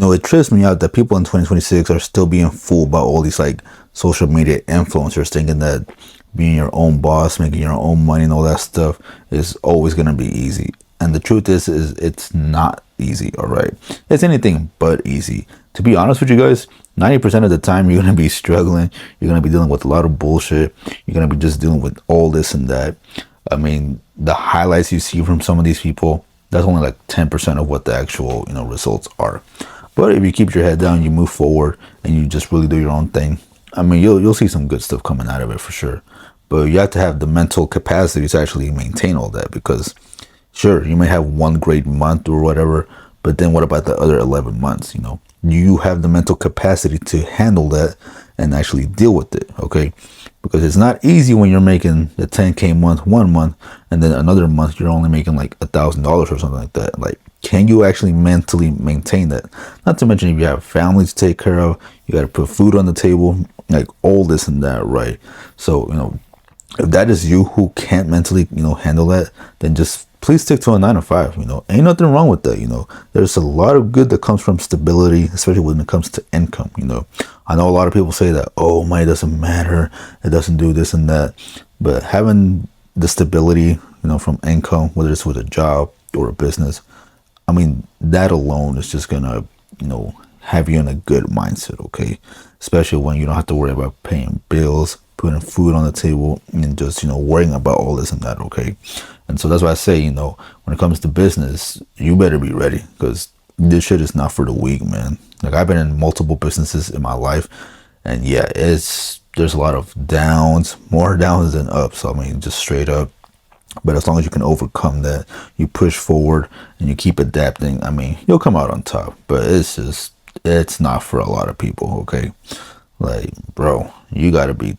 it trips me out that people in 2026 are still being fooled by all these like social media influencers, thinking that being your own boss, making your own money and all that stuff is always going to be easy. And the truth is it's not easy. All right, it's anything but easy. To be honest with you guys, 90% of the time you're going to be struggling. You're going to be dealing with a lot of bullshit. You're going to be just dealing with all this and that. I mean, the highlights you see from some of these people, that's only like 10% of what the actual, results are. But if you keep your head down, you move forward, and you just really do your own thing, I mean, you'll see some good stuff coming out of it for sure. But you have to have the mental capacity to actually maintain all that, because sure, you may have one great month or whatever, but then what about the other 11 months? You have the mental capacity to handle that and actually deal with it, okay? Because it's not easy when you're making the 10K month 1 month, and then another month you're only making like $1,000 or something like that. Like, can you actually mentally maintain that? Not to mention, if you have families to take care of, you got to put food on the table, like all this and that, right? So, if that is you who can't mentally, handle that, then just please stick to a 9 to 5. Ain't nothing wrong with that. There's a lot of good that comes from stability, especially when it comes to income. I know a lot of people say that, oh, money doesn't matter, it doesn't do this and that, but having the stability, from income, whether it's with a job or a business, I mean, that alone is just gonna, have you in a good mindset, okay? Especially when you don't have to worry about paying bills, putting food on the table, and just, worrying about all this and that, okay? And so that's why I say, when it comes to business, you better be ready, because this shit is not for the weak, man. Like, I've been in multiple businesses in my life, and yeah, there's a lot of downs, more downs than ups. I mean, just straight up. But as long as you can overcome that, you push forward and you keep adapting, I mean, you'll come out on top. But it's not for a lot of people, okay? Like, bro, you gotta be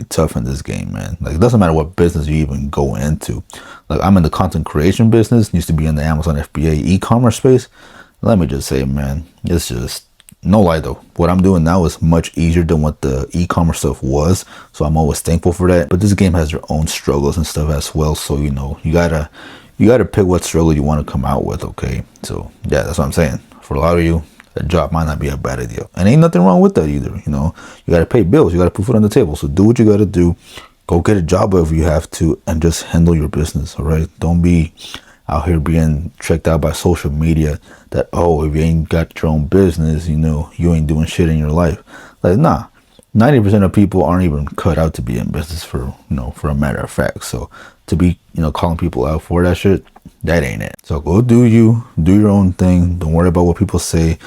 tough in this game, man. Like, it doesn't matter what business you even go into. Like, I'm in the content creation business, used to be in the Amazon FBA e-commerce space. Let me just say, man, it's just, no lie though, what I'm doing now is much easier than what the e-commerce stuff was. So I'm always thankful for that. But this game has their own struggles and stuff as well. So, you gotta pick what struggle you want to come out with, okay? So yeah, that's what I'm saying. For a lot of you, a job might not be a bad idea. And ain't nothing wrong with that either. You gotta pay bills, you gotta put food on the table. So do what you gotta do. Go get a job if you have to, and just handle your business, all right? Don't be out here being tricked out by social media that, oh, if you ain't got your own business, you ain't doing shit in your life. Like, nah, 90% of people aren't even cut out to be in business, for a matter of fact. So to be, calling people out for that shit, that ain't it. So go do you, do your own thing. Don't worry about what people say.